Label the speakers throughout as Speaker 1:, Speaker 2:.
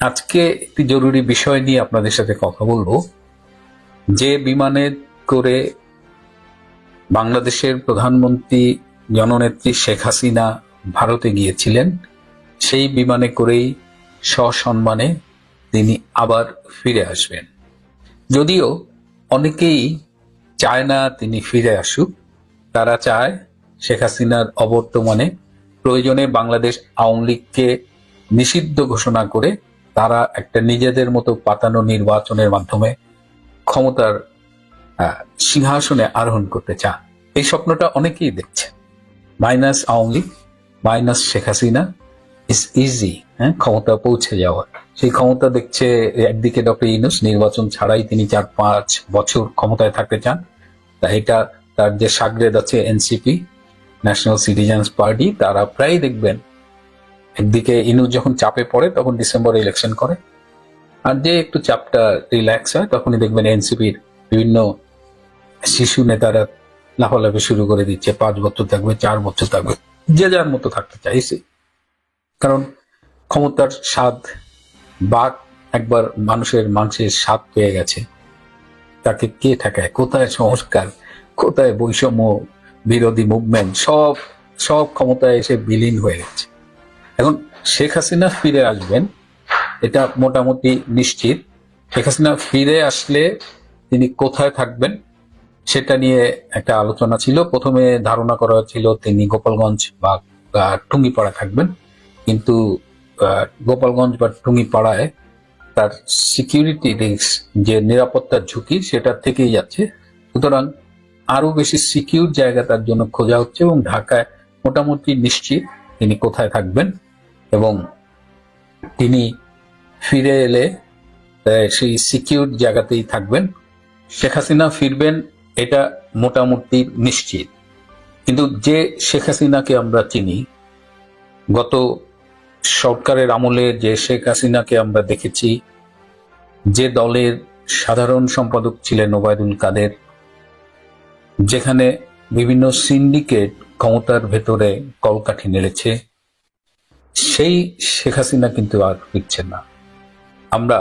Speaker 1: আজকে একটি জরুরি বিষয় নিয়ে আপনাদের সাথে কথা বলবো। যে বিমানে করে বাংলাদেশের প্রধানমন্ত্রী জননেত্রী শেখ হাসিনা ভারতে গিয়েছিলেন, সেই বিমানে করেই সসম্মানে তিনি আবার ফিরে আসবেন। যদিও অনেকেই চায় না তিনি ফিরে আসুক, তারা চায় শেখ হাসিনার অবর্তমানে প্রয়োজনে বাংলাদেশ আওয়ামী লীগকে নিষিদ্ধ ঘোষণা করে তারা একটা নিজেদের মতো পাতানো নির্বাচনের মাধ্যমে ক্ষমতার সিংহাসনে আরোহণ করতে চান। এই স্বপ্নটা অনেকেই দেখছে। Minus Awami League, minus Sheikh Hasina is easy, ক্ষমতা পৌঁছে যাওয়ার। সেই ক্ষমতা দেখছে একদিকে ডক্টর ইউনূস নির্বাচন ছাড়াই তিনি 4-5 বছর ক্ষমতায় থাকতে চান। এটা তার যে সাগরেদ আছে এনসিপি, ন্যাশনাল সিটিজেন্স পার্টি, তারা প্রায় দেখবেন একদিকে ইউনূস যখন চাপে পড়ে তখন ডিসেম্বরে ইলেকশন করে, আর যে একটু চাপটা রিল্যাক্স হয় তখনই দেখবেন এনসিপির বিভিন্ন শিশু নেতারা লাফালাফি শুরু করে দিচ্ছে, 5 বছর থাকবে, 4 বছর থাকবে, যে যার মতো থাকতে চাইছে। কারণ ক্ষমতার স্বাদ, বাক একবার মানুষের স্বাদ পেয়ে গেছে, তাকে কে ঠেকায়? কোথায় সংস্কার, কোথায় বৈষম্য বিরোধী মুভমেন্ট, সব ক্ষমতায় এসে বিলীন হয়ে গেছে। এখন শেখ হাসিনা ফিরে আসবেন, এটা মোটামুটি নিশ্চিত। শেখ হাসিনা ফিরে আসলে তিনি কোথায় থাকবেন সেটা নিয়ে একটা আলোচনা ছিল। প্রথমে ধারণা করা ছিল তিনি গোপালগঞ্জ বা টুঙ্গিপাড়া থাকবেন, কিন্তু গোপালগঞ্জ বা টুঙ্গিপাড়ায় তার সিকিউরিটি রিস্ক, যে নিরাপত্তার ঝুঁকি, সেটা থেকেই যাচ্ছে। সুতরাং আরো বেশি সিকিউর জায়গা তার জন্য খোঁজা হচ্ছে এবং ঢাকায় মোটামুটি নিশ্চিত তিনি কোথায় থাকবেন এবং তিনি ফিরে এলে সেই সিকিউর জায়গাতেই থাকবেন। শেখ হাসিনা ফিরবেন, এটা মোটামুটি নিশ্চিত। কিন্তু যে শেখ হাসিনাকে আমরা চিনি, গত সরকারের আমলে যে শেখ হাসিনাকে আমরা দেখেছি, যে দলের সাধারণ সম্পাদক ছিলেন ওবায়দুল কাদের, যেখানে বিভিন্ন সিন্ডিকেট ক্ষমতার ভেতরে কলকাঠি নেড়েছে, সেই শেখ হাসিনা কিন্তু আর ফিরছেন না। আমরা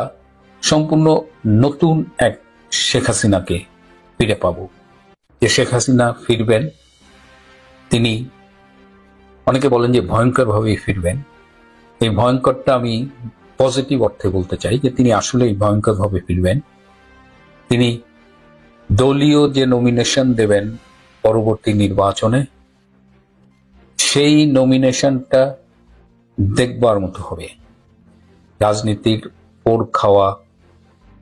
Speaker 1: সম্পূর্ণ নতুন এক শেখ হাসিনাকে ফিরে পাব। যে শেখ হাসিনা ফিরবেন, তিনি অনেকে বলেন যে ভয়ঙ্কর ভাবেই ফিরবেন। এই ভয়ঙ্করটা আমি পজিটিভ অর্থে বলতে চাই, যে তিনি আসলেই ভয়ঙ্কর ভাবে ফিরবেন। তিনি দলীয় যে নমিনেশন দেবেন পরবর্তী নির্বাচনে, সেই নমিনেশনটা দেখবার মতো হবে। রাজনীতির পোড় খাওয়া,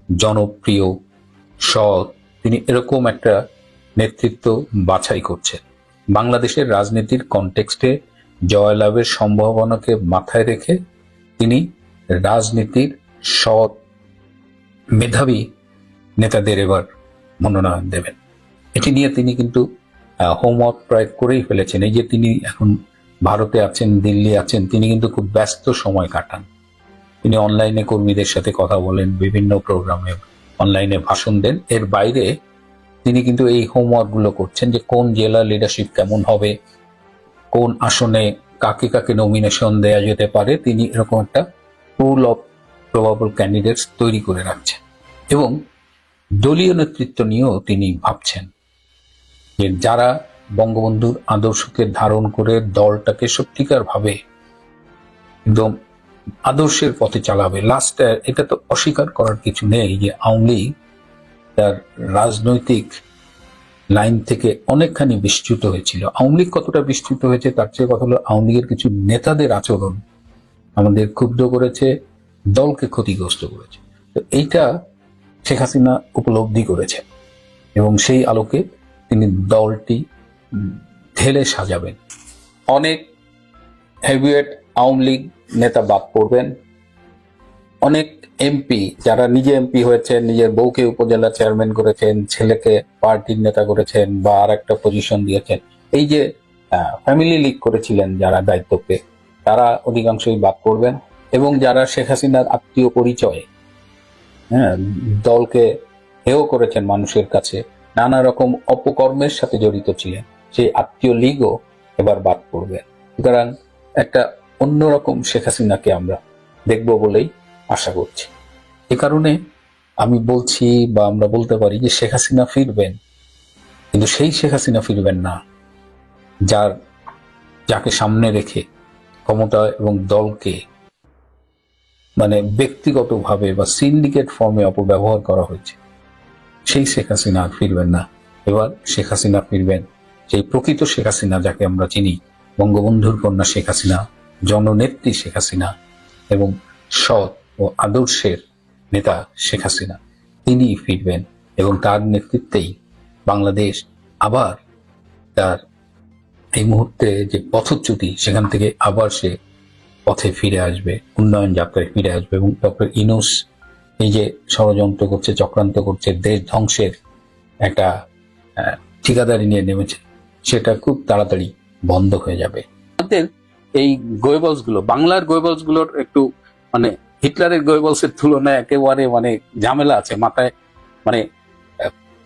Speaker 1: জনপ্রিয়, সৎ, তিনি এরকম একটা নেতৃত্ব বাছাই করছেন। বাংলাদেশের রাজনীতির কনটেক্সটে জয়লাভের সম্ভাবনাকে মাথায় রেখে তিনি রাজনীতির সৎ, মেধাবী নেতাদের এবার মনোনয়ন দেবেন। এটি নিয়ে তিনি কিন্তু হোমওয়ার্ক প্রায় করেই ফেলেছেন। এই যে তিনি এখন ভারতে আছেন, দিল্লি আছেন, তিনি কিন্তু খুব ব্যস্ত সময় কাটান। তিনি অনলাইনে কর্মীদের সাথে কথা বলেন, বিভিন্ন প্রোগ্রামে অনলাইনে ভাষণ দেন। এর বাইরে তিনি কিন্তু এই হোমওয়ার্ক গুলো করছেন, যে কোন জেলা লিডারশিপ কেমন হবে, কোন আসনে কাকে কাকে নমিনেশন দেয়া যেতে পারে। তিনি এরকম একটা পুল অফ প্রবাবল ক্যান্ডিডেটস তৈরি করে রাখছেন এবং দলীয় নেতৃত্ব নিয়েও তিনি ভাবছেন যে যারা বঙ্গবন্ধুর আদর্শকে ধারণ করে দলটাকে সত্যিকার ভাবে একদম আদর্শের পথে চালাবে। লাস্টে এটা তো অস্বীকার করার কিছু নেই যে আওয়ামী লীগ তার রাজনৈতিক লাইন থেকে অনেকখানি বিস্তৃত হয়েছিল। আওয়ামী লীগ কতটা বিস্তৃত হয়েছে তার চেয়ে কথা হলো আওয়ামী লীগের কিছু নেতাদের আচরণ আমাদের ক্ষুব্ধ করেছে, দলকে ক্ষতিগ্রস্ত করেছে। তো এইটা শেখ হাসিনা উপলব্ধি করেছে এবং সেই আলোকে তিনি দলটি ঢেলে সাজাবেন। অনেক হেভিওয়েট আওয়ামী লীগ নেতা বাদ পড়বেন, অনেক এমপি যারা নিজে এমপি হয়েছেন, নিজের বউকে উপজেলা চেয়ারম্যান করেছেন, ছেলেকে পার্টির নেতা করেছেন বা আর একটা পজিশন দিয়েছেন, এই যে ফ্যামিলি লিগ করেছিলেন যারা দায়িত্বকে, তারা অধিকাংশই বাদ পড়বেন। এবং যারা শেখ হাসিনার আত্মীয় পরিচয়ে দলকে হেয় করেছেন মানুষের কাছে, নানা রকম অপকর্মের সাথে জড়িত ছিলেন, সেই আত্মীয় লীগও এবার বাদ পড়বে। সুতরাং একটা অন্যরকম শেখ হাসিনাকে আমরা দেখব বলেই আশা করছি। এ কারণে আমি বলছি বা আমরা বলতে পারি যে শেখ হাসিনা ফিরবেন, কিন্তু সেই শেখ হাসিনা ফিরবেন না যাকে সামনে রেখে ক্ষমতা এবং দলকে মানে ব্যক্তিগতভাবে বা সিন্ডিকেট ফর্মে অপব্যবহার করা হয়েছে। সেই শেখ হাসিনা আর ফিরবেন না। এবার শেখ হাসিনা ফিরবেন সেই প্রকৃত শেখ হাসিনা যাকে আমরা চিনি, বঙ্গবন্ধুর কন্যা শেখ হাসিনা, জননেত্রী শেখ হাসিনা এবং সৎ ও আদর্শের নেতা শেখ হাসিনা। তিনি ফিরবেন এবং তার নেতৃত্বেই বাংলাদেশ আবার তার এই মুহূর্তে যে পথচ্যুতি সেখান থেকে আবার সে পথে ফিরে আসবে, উন্নয়ন যাত্রায় ফিরে আসবে। এবং ডক্টর ইউনূস এই যে ষড়যন্ত্র করছে, চক্রান্ত করছে, দেশ ধ্বংসের একটা ঠিকাদারি নিয়ে নেমেছে, সেটা খুব তাড়াতাড়ি বন্ধ হয়ে যাবে। আমাদের এই গোয়েবলস গুলো, বাংলার গোয়েবলস গুলোর একটু মানে হিটলারের গোয়েবলস এর তুলনায় একেবারে মানে ঝামেলা আছে মাথায়, মানে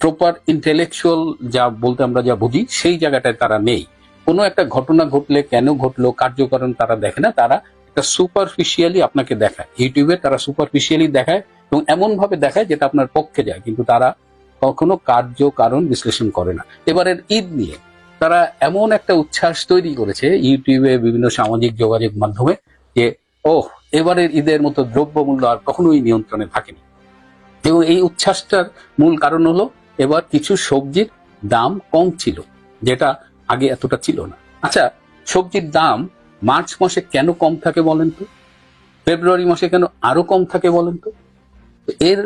Speaker 1: প্রপার ইন্টেলেকচুয়াল যা বলতে আমরা যা বুঝি সেই জায়গাটায় তারা নেই। কোনো একটা ঘটনা ঘটলে কেন ঘটলো কার্যকারণ তারা দেখে না, তারা একটা সুপারফিশিয়ালি আপনাকে দেখায়। ইউটিউবে তারা সুপারফিশিয়ালি দেখায় এবং এমন ভাবে দেখায় যেটা আপনার পক্ষে যায়, কিন্তু তারা কখনো কার্যকারণ বিশ্লেষণ করে না। এবারের ঈদ নিয়ে তারা এমন একটা উচ্ছ্বাস তৈরি করেছে ইউটিউবে, বিভিন্ন সামাজিক যোগাযোগ মাধ্যমে, যে এবারের ঈদের মতো দ্রব্যমূল্য আর কখনোই নিয়ন্ত্রণে থাকেনি। এবং এই উচ্ছ্বাসটার মূল কারণ হলো এবার কিছু সবজির দাম কম ছিল, যেটা আগে এতটা ছিল না। আচ্ছা, সবজির দাম মার্চ মাসে কেন কম থাকে বলেন তো? ফেব্রুয়ারি মাসে কেন আরো কম থাকে বলেন তো? এর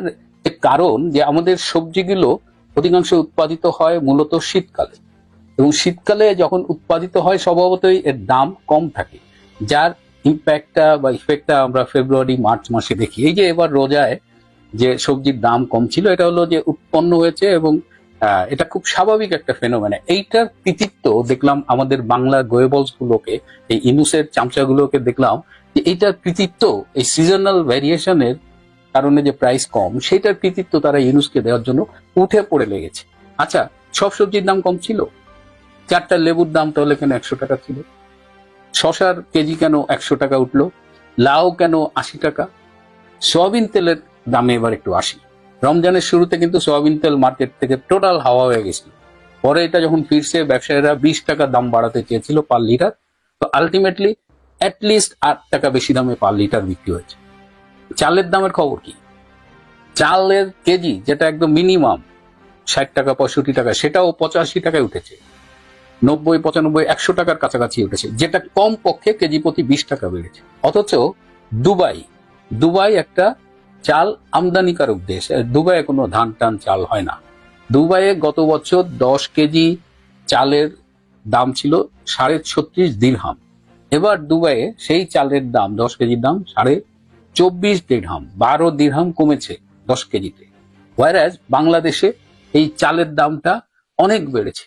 Speaker 1: কারণ যে আমাদের সবজিগুলো অধিকাংশ উৎপাদিত হয় মূলত শীতকালে, এবং শীতকালে যখন উৎপাদিত হয় স্বভাবতই এর দাম কম থাকে, যার ইম্প্যাক্টটা বা ইফেক্টটা আমরা ফেব্রুয়ারি মার্চ মাসে দেখি। এই যে এবার রোজায় যে সবজির দাম কম ছিল, এটা হলো যে উৎপন্ন হয়েছে এবং এটা খুব স্বাভাবিক একটা ফেনোমেনা। এইটার কৃতিত্ব দেখলাম আমাদের বাংলা গোয়েবলস গুলোকে, এই ইনুসের চামচাগুলোকে দেখলাম যে এইটার কৃতিত্ব এই সিজনাল ভ্যারিয়েশনের কারণে যে প্রাইস কম, সেটার কৃতিত্ব তারা ইনুসকে দেওয়ার জন্য উঠে পড়ে লেগেছে। আচ্ছা, সব সবজির দাম কম ছিল? 4টা লেবুর দাম তাহলে কেন 100 টাকা ছিল? শশার কেজি কেন 100 টাকা উঠলো? লাউ কেন 80 টাকা? সয়াবিন তেলের দামে এবার একটু আসি। রমজানের শুরুতে কিন্তু সয়াবিন তেল মার্কেট থেকে টোটাল হাওয়া হয়ে গেছিল। পরে এটা যখন ফিরছে, ব্যবসায়ীরা 20 টাকা দাম বাড়াতে চেয়েছিল পার লিটার, তো আলটিমেটলি অ্যাটলিস্ট 8 টাকা বেশি দামে পার লিটার বিক্রি হয়েছে। চালের দামের খবর কি? চালের কেজি যেটা একদম মিনিমাম 60 টাকা 65 টাকা, সেটাও 85 টাকায় উঠেছে, 90 95 100 টাকার কাছাকাছি উঠেছে, যেটা কম পক্ষে কেজি প্রতি 20 টাকা বেড়েছে। অথচ দুবাই একটা চাল আমদানিকারক দেশ, দুবাইয়ে কোনো ধান টান চাল হয় না। দুবাইয়ে গত বছর 10 কেজি চালের দাম ছিল 36.5 দিরহাম। এবার দুবাইয়ে সেই চালের দাম 10 কেজির দাম 24.5 দিরহাম, 12 দিরহাম কমেছে 10 কেজিতে। ওয়ারাজ বাংলাদেশে এই চালের দামটা অনেক বেড়েছে।